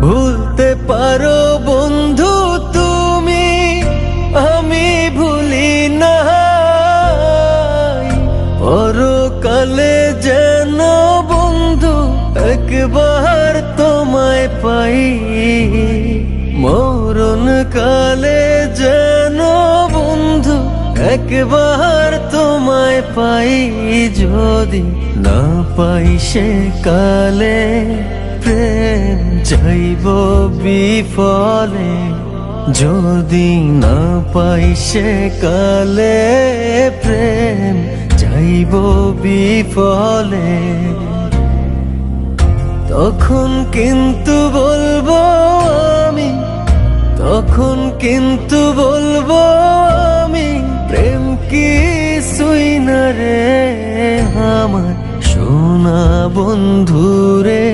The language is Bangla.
ভুলতে পারো বন্ধু তুমি, আমি ভুলি না। পরকালে যেন বন্ধু একবার তোমায় পাই, মরণ কালে যেন বন্ধু একবার তোমায় পাই। যদি না পাই সে কালে প্রেম যাইব বিফলে, যদি না পাই সে কালে প্রেম যাইব বিফলে। তখন কিন্তু বলবো আমি, তখন কিন্তু বলবো আমি, প্রেম কিছুই না রে আমার সোনা বন্ধু রে।